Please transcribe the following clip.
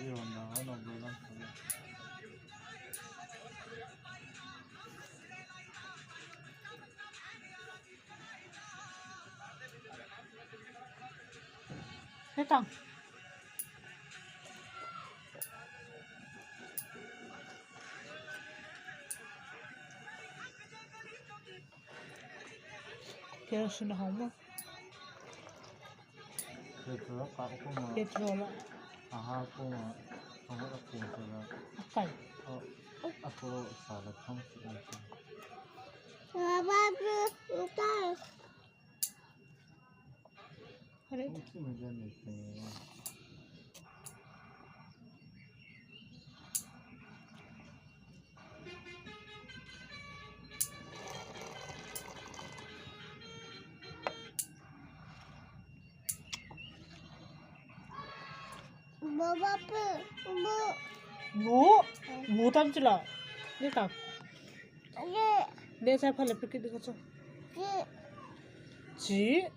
밥이 온다. 하나 물랑 밥이. 해당. Kerosene hỏng 그래서 까고만 petrol 아하고만 아무것도 못해서 akal. 앞으로 살아 평소에 Kare 웃기면 되는데 뭐 담질라. 내가 내 잘 팔려 그렇게 되겠죠. 지.